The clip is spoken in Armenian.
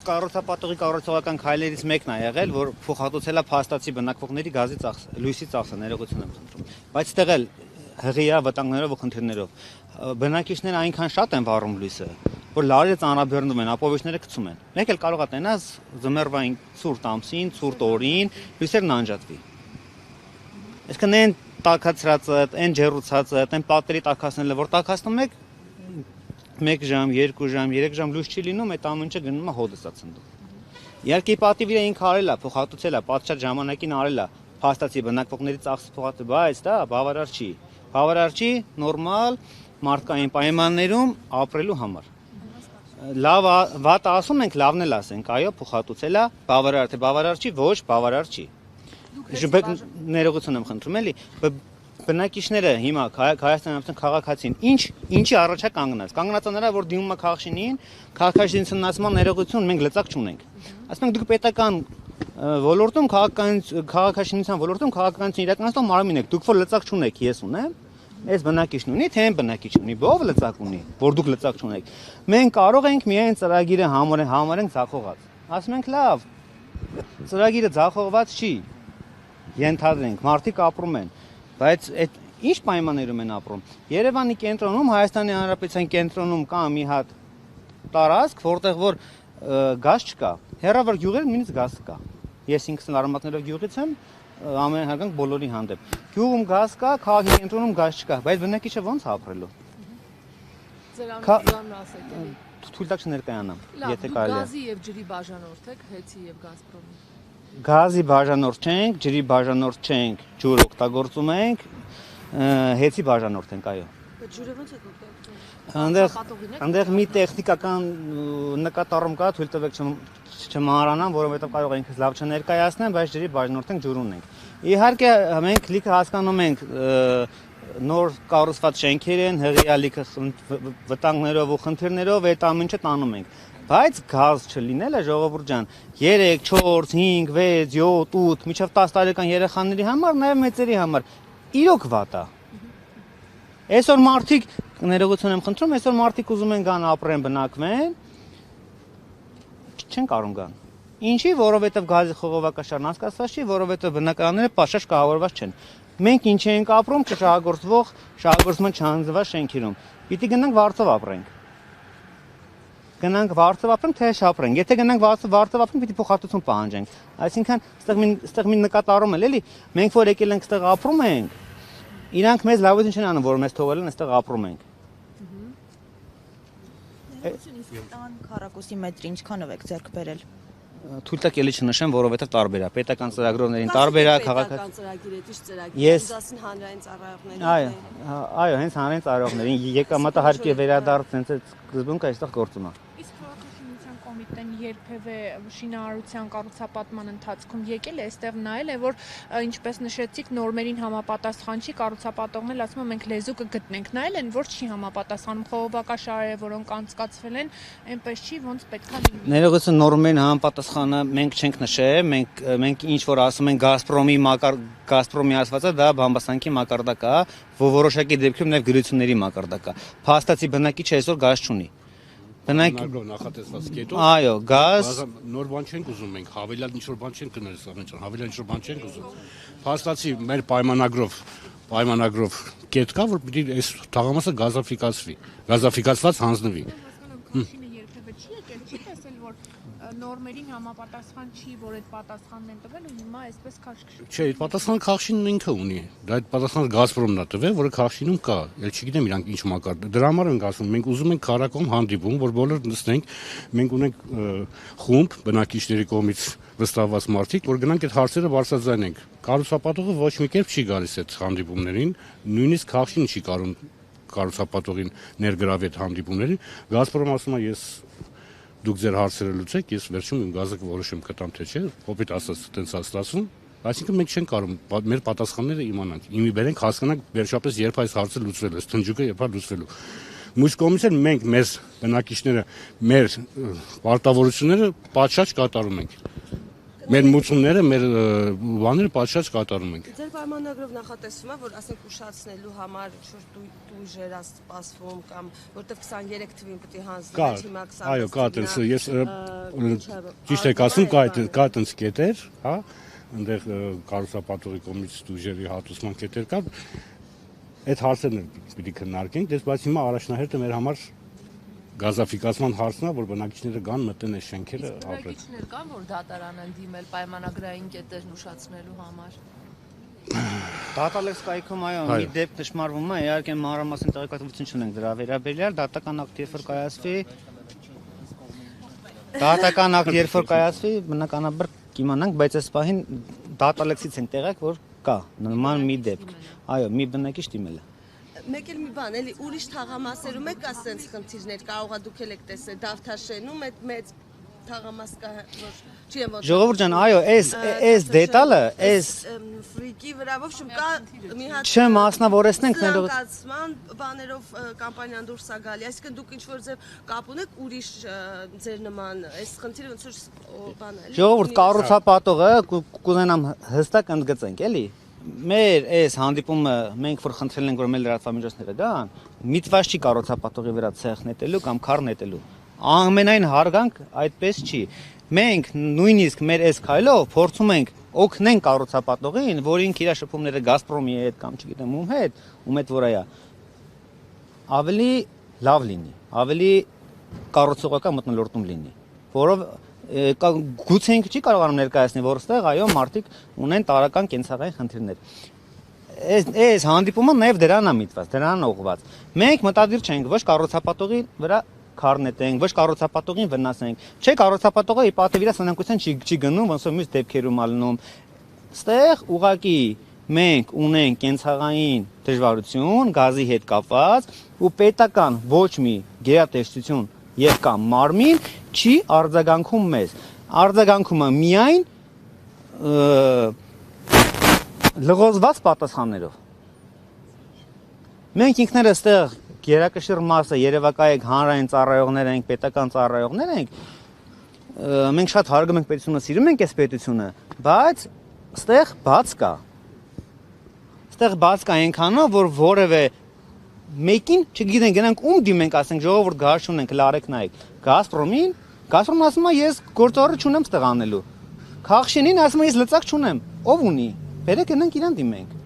կառուցապատողի կառուցողական քայլերից մեկն է եղել, որ փոխհատուցել է փաստացի բնակվողների գազի լույսի ծախսը, ներողություն եմ խնդրում։ Բայց այդտեղ էլ հղիա վտանգներով ու խնդիրներով բնակիչները այնքան շատ են վառում լույսը, որ լարերը ծանրաբեռնում են, ապովիչները գցում են։ Մեկ էլ կարող է տենաս ձմեռվային ցուրտ ամսին, ցուրտ օրին լույսերն անջատվի։ Այսինքն այն տաքացրածը, այն ջեռուցածը, այն պատերի տաքացնելը, որ տաքացնում եք 1 ժամ, 2 ժամ, 3 ժամ լույս չի լինում, այդ ամենը գնում է հոդս է ցնդում։ Իհարկե պատիվ ինքը արել է, փոխհատուցել է, պատշաճ ժամանակին արել է, փաստացի բնակվողների ծախսը փոխհատուցել, բայց դա բավարար չի։ Բավարար չի նորմալ մարդկային պայմաններում ապրելու համար։ Լավ, վատը ասում ենք, լավն էլ ասենք, այո, փոխհատուցել է, բավարար թե բավարար չի, ոչ, բավարար չի։ Ներողություն եմ խնդրում, էլի, բնակիչները հիմա Հայաստանի քաղաքացին ինչի առաջ է կանգնած։ Կանգնածը նրա, որ դիմում է քաղաքաշինին, քաղաքաշինության ներողություն մենք լծակ չունենք։ Ասում ենք դուք պետական ոլորտում քաղաքաշինության ոլորտում քաղաքականություն իրականացնող մարմին եք, դուք որ լծակ չունեք, ես ունեմ, այս բնակիչն ունի, թե այն բնակիչ ունի, ով լծակ ունի, որ դուք լծակ չունեք։ Մենք կարող ենք միայն ծրագիրը համարենք ձախողած։ Ասում ենք լավ, ծրագիրը ձախողված չի։ Ենթադրենք, մարդիկ ապրում են, բայց այդ ինչ պայմաններում են ապրում։ Երևանի կենտրոնում, Հայաստանի Հանրապետության կենտրոնում կա մի հատ տարածք, որտեղ որ գազ չկա։ Հեռավոր գյուղերում նույնիսկ գազ կա։ Ես ինքս արմատներով գյուղից եմ, ամենահարգանք բոլորի հանդեպ։ Գյուղում գազ կա, քաղաքի կենտրոնում գազ չկա, բայց բնակիչը ո՞նց ապրելու։ Ձերանն ասեք էլի։ Թույլ տաք չներկայանամ, եթե կարելի է։ Գազի եւ ջրի բաժանորդ եք, հեցի եւ Գազպրոմի։ Գազի բաժանորդ չենք, ջրի բաժանորդ չենք, ջուր օգտագործում ենք, հեցի բաժանորդ ենք, այո։ Ջուրը ո՞նց եք օգտագործում։ Այնտեղ մի տեխնիկական նկատառում կա, թույլ տվեք չմահարանամ, որովհետև կարող ենք լավ չներկայացնեմ, բայց ջրի բաժանորդ ենք, ջուր ունենք։ Իհարկե մենք լիքը հասկանում ենք նոր կառուցված շենքեր են, հղիա լիքը վտանգներով ու խնդիրներով այդ ամենը տանում ենք։ Բայց գազ չլինելը ժողովուրդ ջան 3, 4, 5, 6, 7, 8, մինչև 10 տարեկան երեխաների համար, նաև մեծերի համար իրոք վատ է։ Այսօր մարդիկ, ներողություն եմ խնդրում, այսօր մարդիկ ուզում են գան ապրեն, բնակվեն, չեն կարող գան։ Ինչի, որովհետև գազի խողովակաշարն անցկացված չի, որովհետև բնակարանները պաշտպան կահավորված չեն։ Մենք ինչ ենք ապրում շահագործման չհանձնված շենքերում։ Պիտի գնանք վարձով ապրենք։ Գնանք վարձով ապրենք, թե շապրենք։ Եթե գնանք վարձով ապրենք, պիտի փոխհատուցում պահանջենք։ Այսինքն, այստեղ մի նկատառում էլ էլի, մենք որ եկել ենք այստեղ ապրում ենք, իրանք մեզ լավություն չեն անում, որ մեզ թողել են այստեղ ապրում ենք։ Տան քառակուսի մետրի ինչքանով եք ձեռք բերել։ Թույլ տակ էլի չնշեմ, որովհետև տարբեր է, պետական ծրագրողներին տարբեր է, քաղաքական ծրագիր է, ճիշտ ծրագիր է, դասին հանրային ծառայողներին։ Այո, հենց հանրային ծառայողներին եկամտահարկի վերադարձ հենց այդ սկզբունքը այստեղ գործում է։ Իսկ քաղաքաշինության կոմիտեն երբևէ շինարարության կառուցապատման ընթացքում եկել է այստեղ նայել է, որ ինչպես նշեցիք, նորմերին համապատասխան չի, կառուցապատողն էլ ասում է մենք լեզու կգտնենք, նայել են, որ չի համապատասխանում, խողովակաշարերը, որոնք անցկացվել են, այնպես չի, ոնց պետք է լինի։ Ներողություն, նորմերին համապատասխանը մենք չենք նշել, մենք ինչ որ ասում ենք Գազպրոմի ասվածը դա բամբասանքի մակարդակ է, որոշակի դեպքերում նաև գրությունների մակարդակ է։ Փաստացի բնակիչը այսօր գազ չունի։ Նախատեսված կետով։ Այո, գազ նոր բան չենք ուզում մենք, հավելյալ ինչ որ բան չենք կներես ամենջան, հավելյալ ինչ որ բան չենք ուզում։ Փաստացի մեր պայմանագրով կետ կա, որ պիտի այս թաղամասը գազաֆիկացված հանձնվի։ Երբևէ չի եկել, չի տեսել, որ նորմերին համապատասխան չի, որ այդ պատասխանն են տվել ու հիմա այսպես քաշքշում։ Չէ, այդ պատասխանը քաղաքաշինն ինքը ունի։ Դա այդ պատասխանը Գազպրոմն է տվել, որը քաղաքաշինում կա։ Էլ չգիտեմ իրանք ինչ մակարդ։ Դրա համար ենք ասում, մենք ուզում ենք քարակոմ հանդիպում, որ բոլորը նստենք, մենք ունենք խումբ բնակիչների կողմից վստահված մարդիկ, որ գնանք այդ հարցերը բարձրաձայնենք։ Կառուցապատողը ոչ մի կերպ չի գալիս այդ հանդիպումներին, նույնիսկ քաղաքաշինը չի կարող կառուցապատողին ներգրավի այդ հանդիպումներին։ Գազպրոմը ասում է ես դուք ձեր հարցերը լուծեք, ես վերջում իմ գազը որոշեմ կտամ թե չէ, կոպիտ ասած տենց աստացում, այսինքն մենք չենք կարող մեր պատասխանները իմանանք, իմի բերենք հասկանանք վերջապես երբ այս հարցը լուծվելու, այս թնջուկը երբ է լուծվելու։ Մյուս կողմից էլ մենք մեզ բնակիչները մեր պարտավորությունները պատշաճ կատարում ենք։ Մեր մուծումները, մեր բաները պատշաճ կատարում ենք։ Ձեր պայմանագրով նախատեսվում է, որ ասենք ուշացնելու համար շուտ դույժեր է սպասվում կամ որտեվ 23 թվին պետք է հանձնվի, հիմա 20։ Այո, կա այդպես, ես ճիշտ եք ասում, կա այդպես կետեր, հա, այնտեղ կառուցապատողի կողմից դույժերի հատուցման կետեր կա։ Այդ հարցերն պիտի քննարկենք, դες բայց հիմա առաջնահերթը մեր համար գազաֆիկացման հարցն է, որ բնակիչները գան մտնեն այս շենքերը ապրեն։ Բնակիչներ կան, որ դատարան են դիմել պայմանագրային կետերն ուշացնելու համար։ Դատալեքս կայքում այո, մի դեպք նշмарվում է, իհարկե մանրամասն տեղեկատվություն չունենք դրա վերաբերյալ, դատական ակտ երբ որ կայացվի, բնականաբար կիմանանք, բայց այս պահին դատալեքսից են տեղյակ, որ կա նման մի դեպք։ Այո, մի բնակիչ դիմել է։ Մեկ էլ մի բան, էլի ուրիշ թաղամասերում եք կա սենց խնդիրներ, կարողա դուք եք տեսել Դավթաշենում այդ մեծ թաղամաս կա, որ չի եմ Ժողովուրդ ջան, այո, այս դետալը, այս ֆրիկի վրա ոչմ կա մի հատ չմասնավորեցնենք ներողություն բաներով կամպանիան դուրս է գալի, այսինքն դուք ինչ որ ձեր կապ ունեք ուրիշ ձեր նման այս խնդիրը ոնց որ բան է։ Ժողովուրդ կառուցապատողը կուզենամ հստակ ընդգծենք, էլի։ Մեր այս հանդիպումը մենք որ խնդրել ենք որ մեր լրատվամիջոցները գան, միտված չի կառուցապատողի վրա ցեխ նետելու կամ քար նետելու։ Ամենայն հարգանք այդպես չի։ Մենք նույնիսկ մեր այս քայլով փորձում ենք օգնենք կառուցապատողին, որ ինքը իր շփումները Գազպրոմի հետ կամ չգիտեմ ում հետ, ում հետ որ այա ավելի լավ լինի, ավելի կառուցողական մթնոլորտում լինի, որով գուցե ինքը չի կարողանում ներկայացնել, որ այստեղ այո մարդիկ ունեն տարական կենցաղային խնդիրներ։ Այս հանդիպումը նաև դրան է միտված, դրան ուղղված։ Մենք մտադիր չենք ոչ կառուցապատողի վրա քար նետենք, ոչ կառուցապատողին վնասենք։ Չէ, կառուցապատողը ի պատիվ իր սնանկության չի գնում, ոնց որ մյուս դեպքերում ալնում։ Այստեղ ուղակի մենք ունենք կենցաղային դժվարություն գազի հետ կապված ու պետական ոչ մի գերատեսչություն եւ կամ մարմին չի արձագանքում մեզ։ Արձագանքում է միայն լղոզված պատասխաններով։ Մենք ինքներս այստեղ գերակշիռ մասը երևակայեք հանրային ծառայողներ ենք, պետական ծառայողներ ենք։ Մենք շատ հարգում ենք պետությունը, սիրում ենք այս պետությունը, բայց այստեղ բաց կա։ Այստեղ բաց կա այնքանով, որ որևէ մեկին, չգիտենք, գնանք ում դիմենք, ասենք ժողովուրդ գահ չունենք, լարեք նայեք։ Գազպրոմին, Գազպրոմն ասում է ես գործարարը չունեմ ստեղ անելու։ Քաղաքշինին ասում է ես լծակ չունեմ։ Ով ունի։ Բերեք գնանք իրան դիմենք։